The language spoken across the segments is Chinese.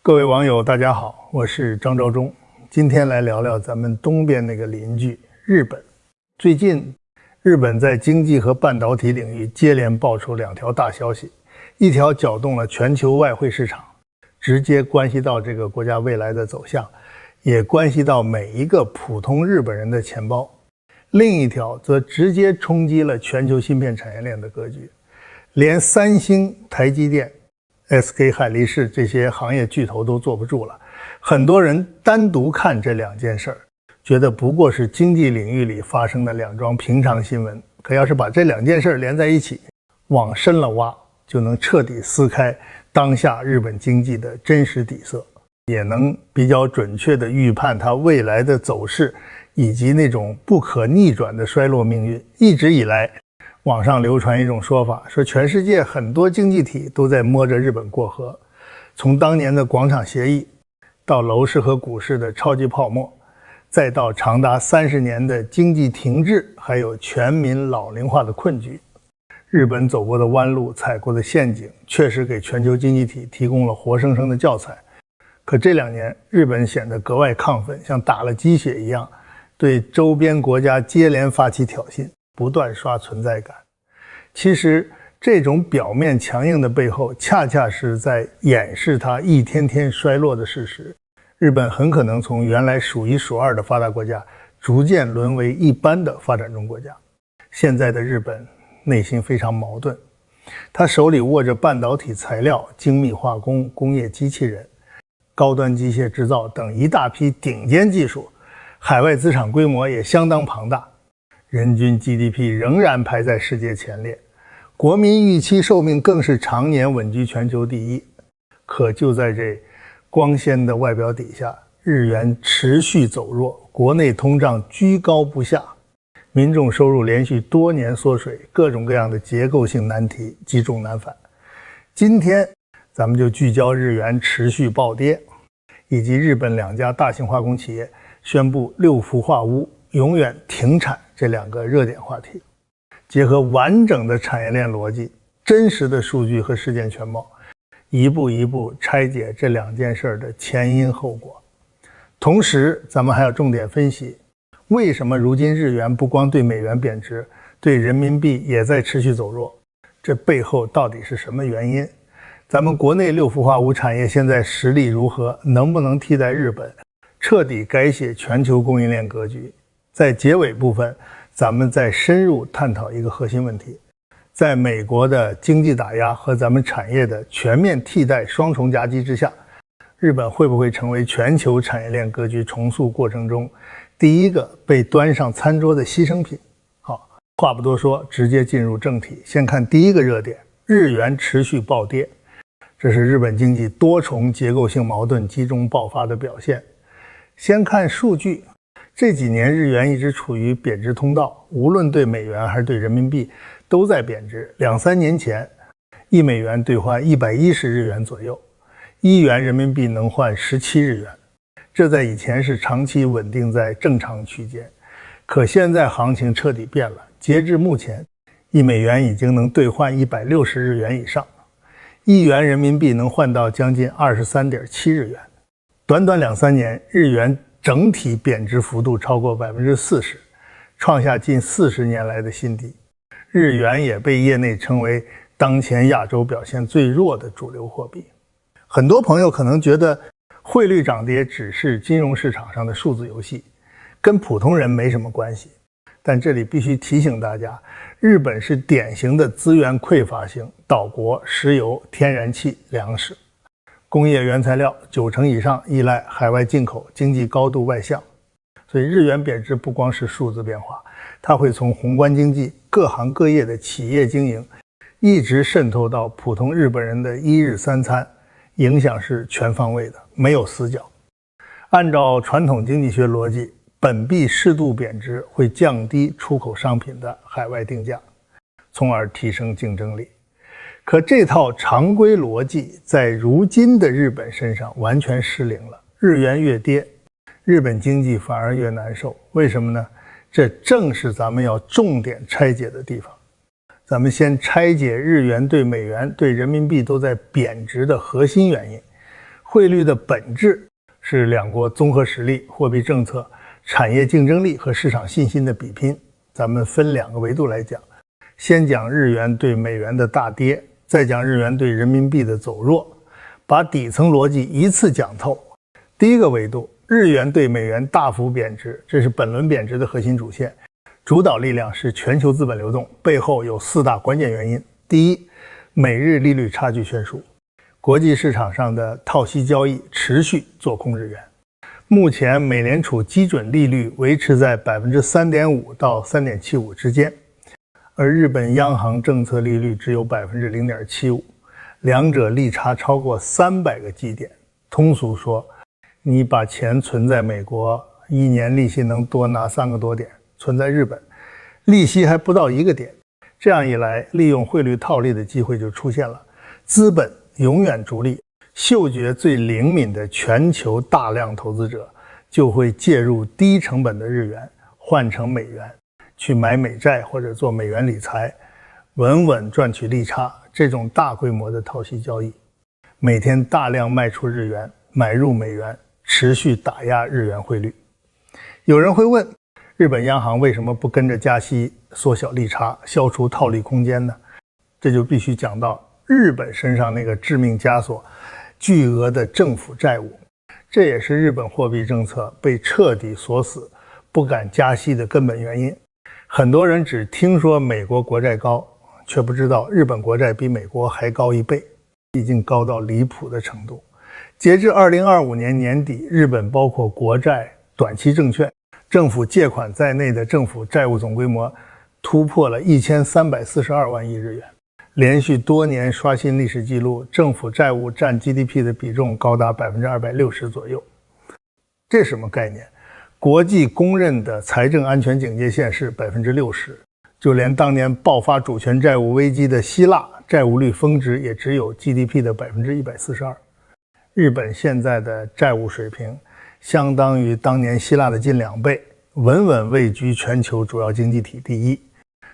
各位网友大家好，我是张召忠，今天来聊聊咱们东边那个邻居日本。最近日本在经济和半导体领域接连爆出两条大消息，一条搅动了全球外汇市场，直接关系到这个国家未来的走向，也关系到每一个普通日本人的钱包。另一条则直接冲击了全球芯片产业链的格局，连三星、台积电、SK 海力士这些行业巨头都坐不住了。很多人单独看这两件事儿，觉得不过是经济领域里发生的两桩平常新闻，可要是把这两件事连在一起，往深了挖，就能彻底撕开当下日本经济的真实底色，也能比较准确地预判它未来的走势，以及那种不可逆转的衰落命运。一直以来网上流传一种说法，说全世界很多经济体都在摸着日本过河，从当年的广场协议，到楼市和股市的超级泡沫，再到长达30年的经济停滞，还有全民老龄化的困局。日本走过的弯路，踩过的陷阱，确实给全球经济体提供了活生生的教材。可这2年，日本显得格外亢奋，像打了鸡血一样，对周边国家接连发起挑衅，不断刷存在感。其实这种表面强硬的背后，恰恰是在掩饰它一天天衰落的事实。日本很可能从原来数1数2的发达国家，逐渐沦为一般的发展中国家。现在的日本内心非常矛盾，他手里握着半导体材料、精密化工、工业机器人、高端机械制造等一大批顶尖技术，海外资产规模也相当庞大，人均 GDP 仍然排在世界前列，国民预期寿命更是常年稳居全球第一。可就在这光鲜的外表底下，日元持续走弱，国内通胀居高不下，民众收入连续多年缩水，各种各样的结构性难题积重难返。今天咱们就聚焦日元持续暴跌，以及日本2家大型化工企业宣布6氟化钨永远停产这2个热点话题，结合完整的产业链逻辑、真实的数据和事件全貌，一步一步拆解这2件事的前因后果。同时咱们还要重点分析，为什么如今日元不光对美元贬值，对人民币也在持续走弱，这背后到底是什么原因？咱们国内6氟化钨产业现在实力如何，能不能替代日本彻底改写全球供应链格局？在结尾部分，咱们再深入探讨一个核心问题，在美国的经济打压和咱们产业的全面替代双重夹击之下，日本会不会成为全球产业链格局重塑过程中第一个被端上餐桌的牺牲品？好，话不多说，直接进入正题。先看第一个热点，日元持续暴跌，这是日本经济多重结构性矛盾集中爆发的表现。先看数据，这几年日元一直处于贬值通道，无论对美元还是对人民币都在贬值。2-3年前，1美元兑换110日元左右，1元人民币能换17日元，这在以前是长期稳定在正常区间。可现在行情彻底变了，截至目前，1美元已经能兑换160日元以上，1元人民币能换到将近23.7日元。短短2-3年，日元整体贬值幅度超过40%，创下近40年来的新低。日元也被业内称为当前亚洲表现最弱的主流货币。很多朋友可能觉得汇率涨跌只是金融市场上的数字游戏，跟普通人没什么关系。但这里必须提醒大家，日本是典型的资源匮乏型岛国，石油、天然气、粮食、工业原材料90%以上依赖海外进口，经济高度外向。所以日元贬值不光是数字变化，它会从宏观经济、各行各业的企业经营，一直渗透到普通日本人的1日3餐，影响是全方位的，没有死角。按照传统经济学逻辑，本币适度贬值会降低出口商品的海外定价，从而提升竞争力。可这套常规逻辑在如今的日本身上完全失灵了，日元越跌，日本经济反而越难受。为什么呢？这正是咱们要重点拆解的地方。咱们先拆解日元对美元、对人民币都在贬值的核心原因。汇率的本质是两国综合实力、货币政策、产业竞争力和市场信心的比拼。咱们分2个维度来讲，先讲日元对美元的大跌，再讲日元对人民币的走弱，把底层逻辑一次讲透。第一个维度，日元对美元大幅贬值，这是本轮贬值的核心主线，主导力量是全球资本流动，背后有4大关键原因。第一，美日利率差距悬殊，国际市场上的套息交易持续做空日元。目前美联储基准利率维持在 3.5% 到 3.75% 之间，而日本央行政策利率只有 0.75%， 两者利差超过300个基点。通俗说，你把钱存在美国，1年利息能多拿3个多点，存在日本，利息还不到1个点。这样一来，利用汇率套利的机会就出现了，资本永远逐利，嗅觉最灵敏的全球大量投资者就会介入低成本的日元换成美元，去买美债或者做美元理财，稳稳赚取利差。这种大规模的套息交易，每天大量卖出日元，买入美元，持续打压日元汇率。有人会问，日本央行为什么不跟着加息，缩小利差，消除套利空间呢？这就必须讲到日本身上那个致命枷锁，巨额的政府债务。这也是日本货币政策被彻底锁死，不敢加息的根本原因。很多人只听说美国国债高，却不知道日本国债比美国还高1倍，已经高到离谱的程度。截至2025年年底，日本包括国债、短期证券、政府借款在内的政府债务总规模突破了1342万亿日元，连续多年刷新历史记录，政府债务占 GDP 的比重高达 260% 左右。这什么概念？国际公认的财政安全警戒线是 60%， 就连当年爆发主权债务危机的希腊，债务率峰值也只有 GDP 的 142%。日本现在的债务水平相当于当年希腊的近2倍，稳稳位居全球主要经济体第一。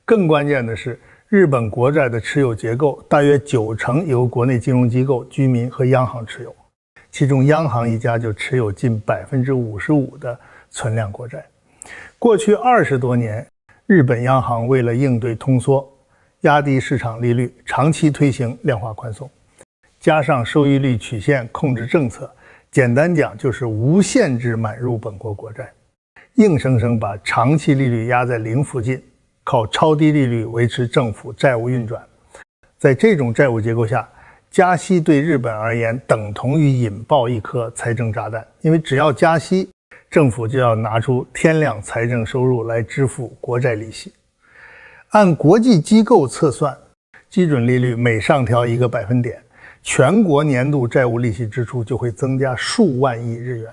更关键的是，日本国债的持有结构大约90%由国内金融机构、居民和央行持有，其中央行一家就持有近 55% 的存量国债。过去20多年，日本央行为了应对通缩，压低市场利率，长期推行量化宽松，加上收益率曲线控制政策，简单讲就是无限制买入本国国债，硬生生把长期利率压在0附近，靠超低利率维持政府债务运转。在这种债务结构下，加息对日本而言等同于引爆一颗财政炸弹，因为只要加息，政府就要拿出天量财政收入来支付国债利息。按国际机构测算，基准利率每上调1个百分点，全国年度债务利息支出就会增加数万亿日元。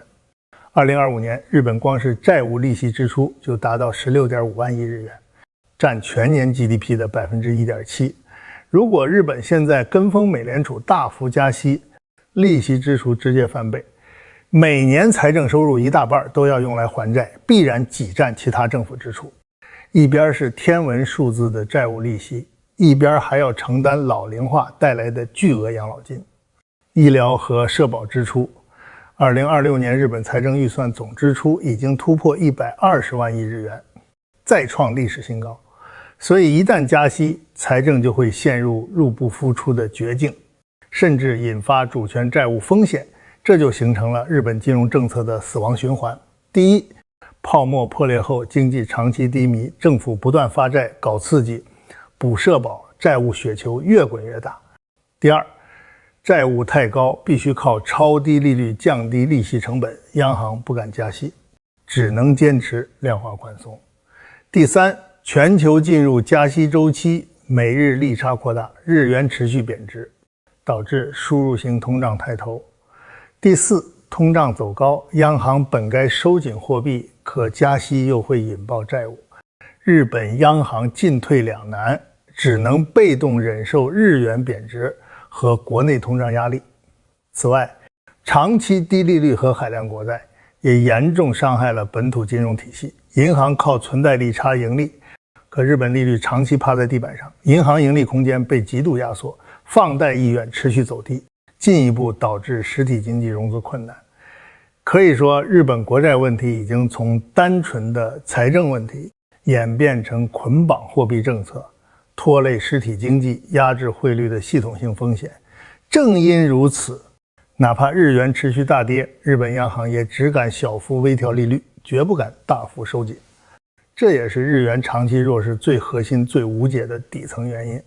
2025年，日本光是债务利息支出就达到 16.5 万亿日元，占全年 GDP 的 1.7%。如果日本现在跟风美联储大幅加息，利息支出直接翻倍，每年财政收入一大半都要用来还债，必然挤占其他政府支出。一边是天文数字的债务利息，一边还要承担老龄化带来的巨额养老金、医疗和社保支出。2026年日本财政预算总支出已经突破120万亿日元，再创历史新高。所以一旦加息，财政就会陷入入不敷出的绝境，甚至引发主权债务风险，这就形成了日本金融政策的死亡循环。第一，泡沫破裂后经济长期低迷，政府不断发债搞刺激，补社保，债务雪球越滚越大。第二，债务太高，必须靠超低利率降低利息成本，央行不敢加息，只能坚持量化宽松。第三，全球进入加息周期，美日利差扩大，日元持续贬值，导致输入性通胀抬头。第四，通胀走高，央行本该收紧货币，可加息又会引爆债务，日本央行进退两难，只能被动忍受日元贬值和国内通胀压力。此外，长期低利率和海量国债也严重伤害了本土金融体系，银行靠存贷利差盈利，可日本利率长期趴在地板上，银行盈利空间被极度压缩，放贷意愿持续走低，进一步导致实体经济融资困难。可以说，日本国债问题已经从单纯的财政问题演变成捆绑货币政策，拖累实体经济、压制汇率的系统性风险。正因如此，哪怕日元持续大跌，日本央行也只敢小幅微调利率，绝不敢大幅收紧。这也是日元长期弱势最核心、最无解的底层原因。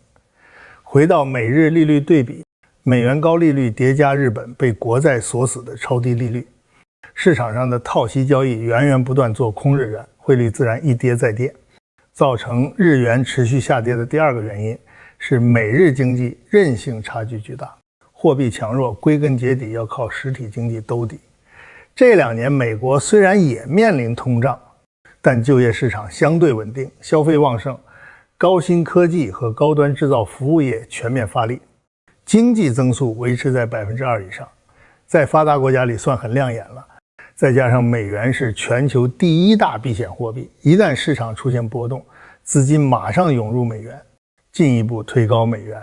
回到美日利率对比，美元高利率叠加日本被国债锁死的超低利率，市场上的套息交易源源不断做空日元，汇率自然一跌再跌。造成日元持续下跌的第二个原因是美日经济韧性差距巨大，货币强弱归根结底要靠实体经济兜底。这2年美国虽然也面临通胀，但就业市场相对稳定，消费旺盛，高新科技和高端制造服务业全面发力，经济增速维持在 2% 以上，在发达国家里算很亮眼了。再加上美元是全球第1大避险货币，一旦市场出现波动，资金马上涌入美元，进一步推高美元。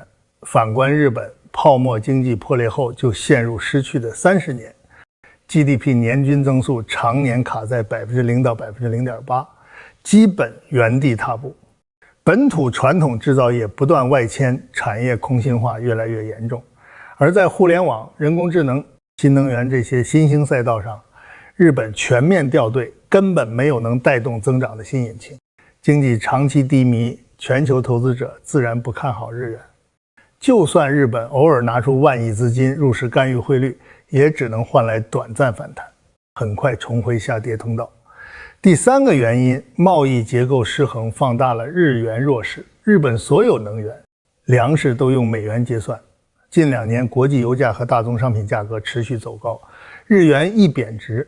反观日本，泡沫经济破裂后就陷入失去的30年， GDP 年均增速常年卡在 0% 到 0.8%， 基本原地踏步。本土传统制造业不断外迁，产业空心化越来越严重。而在互联网、人工智能、新能源这些新兴赛道上，日本全面掉队，根本没有能带动增长的新引擎。经济长期低迷，全球投资者自然不看好日元。就算日本偶尔拿出万亿资金入市干预汇率，也只能换来短暂反弹，很快重回下跌通道。第3个原因，贸易结构失衡放大了日元弱势。日本所有能源、粮食都用美元结算，近2年国际油价和大宗商品价格持续走高，日元一贬值，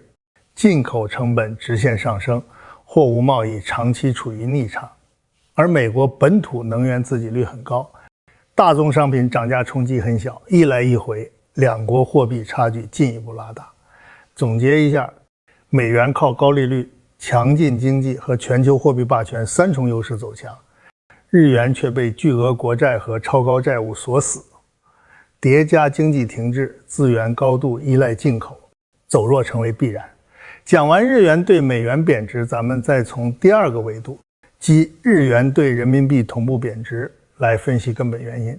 进口成本直线上升，货物贸易长期处于逆差。而美国本土能源自给率很高，大宗商品涨价冲击很小，一来一回，两国货币差距进一步拉大。总结一下，美元靠高利率、强劲经济和全球货币霸权3重优势走强，日元却被巨额国债和超高债务锁死，叠加经济停滞，资源高度依赖进口，走弱成为必然。讲完日元对美元贬值，咱们再从第2个维度，即日元对人民币同步贬值来分析根本原因。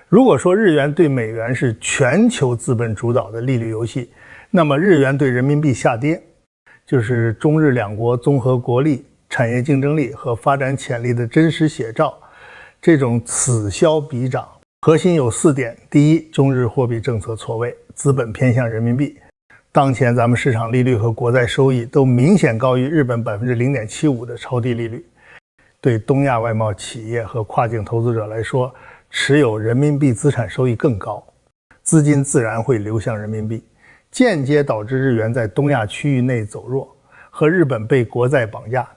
如果说日元对美元是全球资本主导的利率游戏，那么日元对人民币下跌，就是中日两国综合国力、产业竞争力和发展潜力的真实写照。这种此消彼长，核心有4点。第一，中日货币政策错位，资本偏向人民币。当前咱们市场利率和国债收益都明显高于日本 0.75% 的超低利率，对东亚外贸企业和跨境投资者来说，持有人民币资产收益更高，资金自然会流向人民币，间接导致日元在东亚区域内走弱。和日本被国债绑架，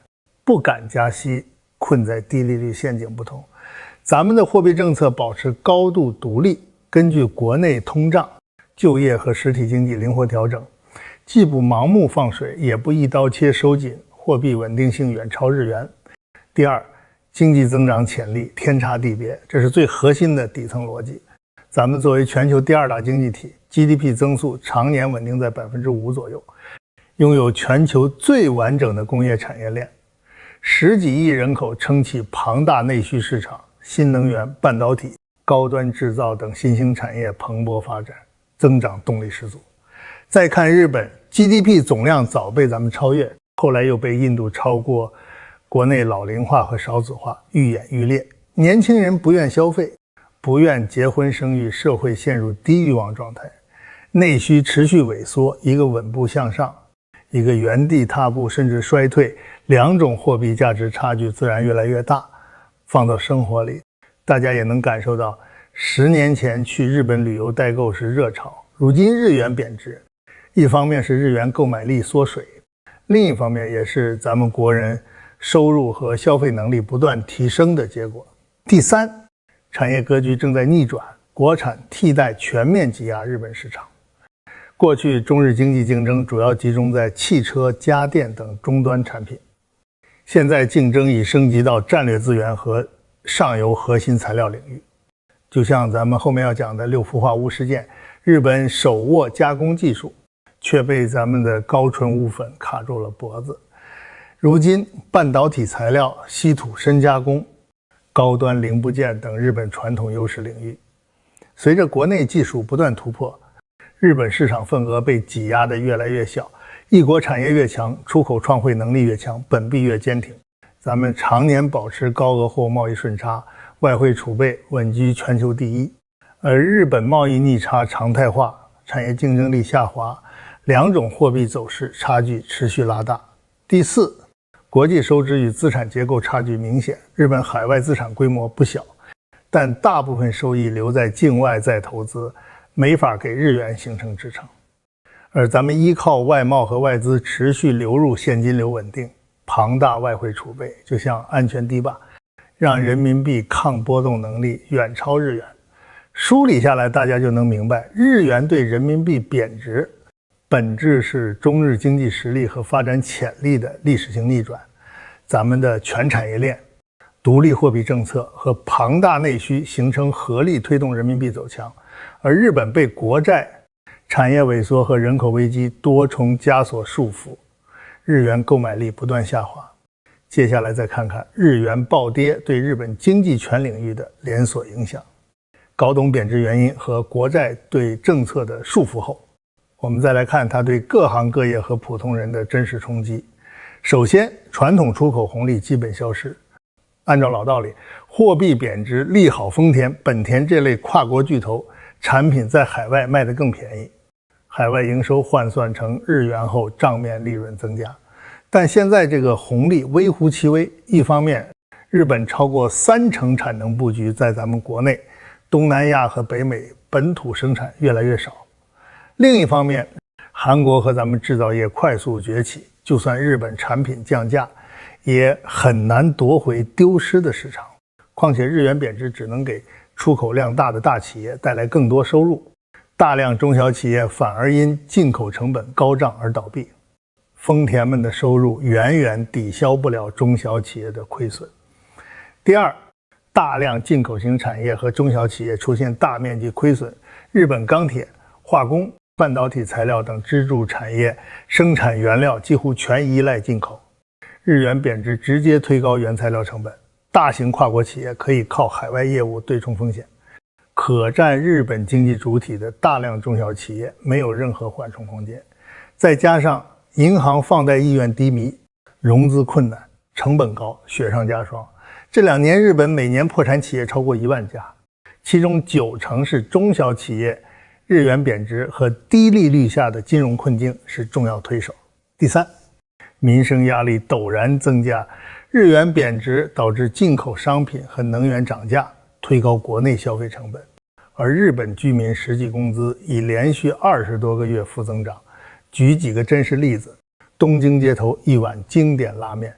不敢加息，困在低利率陷阱不同，咱们的货币政策保持高度独立，根据国内通胀、就业和实体经济灵活调整，既不盲目放水，也不一刀切收紧，货币稳定性远超日元。第2，经济增长潜力天差地别，这是最核心的底层逻辑。咱们作为全球第2大经济体， GDP 增速常年稳定在 5% 左右，拥有全球最完整的工业产业链，10几亿人口撑起庞大内需市场，新能源、半导体、高端制造等新兴产业蓬勃发展，增长动力十足。再看日本， GDP 总量早被咱们超越，后来又被印度超过，国内老龄化和少子化愈演愈烈，年轻人不愿消费，不愿结婚生育，社会陷入低欲望状态，内需持续萎缩，一个稳步向上，一个原地踏步甚至衰退，两种货币价值差距自然越来越大。放到生活里，大家也能感受到，10年前去日本旅游代购是热潮，如今日元贬值，一方面是日元购买力缩水，另一方面也是咱们国人收入和消费能力不断提升的结果。第3，产业格局正在逆转，国产替代全面挤压日本市场。过去中日经济竞争主要集中在汽车、家电等终端产品，现在竞争已升级到战略资源和上游核心材料领域。就像咱们后面要讲的六氟化钨事件，日本手握加工技术，却被咱们的高纯钨粉卡住了脖子。如今半导体材料、稀土深加工、高端零部件等日本传统优势领域，随着国内技术不断突破，日本市场份额被挤压得越来越小，一国产业越强，出口创汇能力越强，本币越坚挺，咱们常年保持高额货贸易顺差，外汇储备稳居全球第一。而日本贸易逆差常态化，产业竞争力下滑，两种货币走势差距持续拉大。第四，国际收支与资产结构差距明显，日本海外资产规模不小，但大部分收益留在境外再投资，没法给日元形成支撑。而咱们依靠外贸和外资持续流入，现金流稳定，庞大外汇储备就像安全堤坝，让人民币抗波动能力远超日元。梳理下来，大家就能明白，日元对人民币贬值本质是中日经济实力和发展潜力的历史性逆转。咱们的全产业链、独立货币政策和庞大内需形成合力推动人民币走强，而日本被国债、产业萎缩和人口危机多重枷锁束缚，日元购买力不断下滑。接下来再看看日元暴跌对日本经济全领域的连锁影响。搞懂贬值原因和国债对政策的束缚后，我们再来看它对各行各业和普通人的真实冲击。首先，传统出口红利基本消失。按照老道理，货币贬值利好丰田、本田这类跨国巨头，产品在海外卖得更便宜，海外营收换算成日元后账面利润增加。但现在这个红利微乎其微，一方面日本超过30%产能布局在咱们国内，东南亚和北美本土生产越来越少。另一方面，韩国和咱们制造业快速崛起，就算日本产品降价，也很难夺回丢失的市场。况且日元贬值只能给出口量大的大企业带来更多收入，大量中小企业反而因进口成本高涨而倒闭。丰田们的收入远远抵消不了中小企业的亏损。第二，大量进口型产业和中小企业出现大面积亏损，日本钢铁、化工、半导体材料等支柱产业生产原料几乎全依赖进口，日元贬值直接推高原材料成本，大型跨国企业可以靠海外业务对冲风险，可占日本经济主体的大量中小企业没有任何缓冲空间。再加上银行放贷意愿低迷，融资困难，成本高，雪上加霜。这2年日本每年破产企业超过1万家，其中90%是中小企业，日元贬值和低利率下的金融困境是重要推手。第三，民生压力陡然增加，日元贬值导致进口商品和能源涨价，推高国内消费成本，而日本居民实际工资已连续20多个月负增长。举几个真实例子，东京街头一碗经典拉面，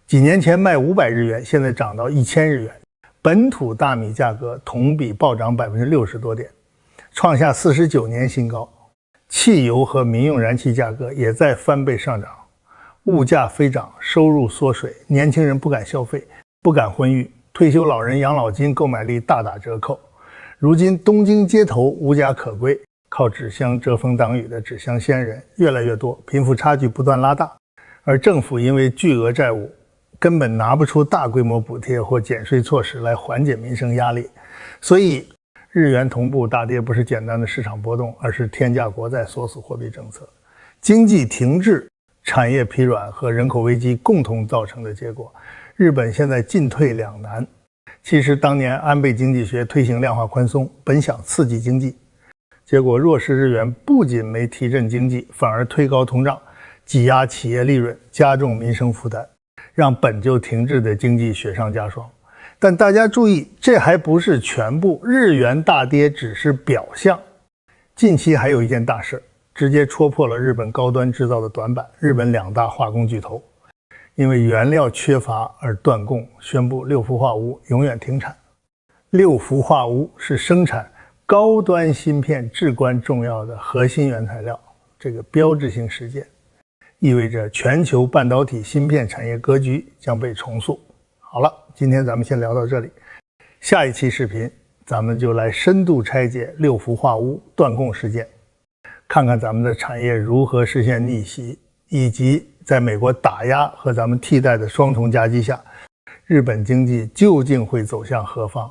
几年前卖500日元，现在涨到1000日元。本土大米价格同比暴涨60%多点，创下49年新高。汽油和民用燃气价格也在翻倍上涨，物价飞涨，收入缩水，年轻人不敢消费，不敢婚育，退休老人养老金购买力大打折扣。如今东京街头无家可归，靠纸箱遮风挡雨的纸箱仙人越来越多，贫富差距不断拉大，而政府因为巨额债务，根本拿不出大规模补贴或减税措施来缓解民生压力。所以日元同步大跌不是简单的市场波动，而是天价国债锁死货币政策，经济停滞、产业疲软和人口危机共同造成的结果。日本现在进退两难。其实当年安倍经济学推行量化宽松，本想刺激经济，结果弱势日元不仅没提振经济，反而推高通胀，挤压企业利润，加重民生负担，让本就停滞的经济雪上加霜。但大家注意，这还不是全部，日元大跌只是表象。近期还有一件大事，直接戳破了日本高端制造的短板。日本2大化工巨头因为原料缺乏而断供，宣布六氟化钨永远停产。六氟化钨是生产高端芯片至关重要的核心原材料，这个标志性事件意味着全球半导体芯片产业格局将被重塑。好了，今天咱们先聊到这里，下一期视频咱们就来深度拆解六氟化钨断供事件，看看咱们的产业如何实现逆袭，以及在美国打压和咱们替代的双重夹击下，日本经济究竟会走向何方。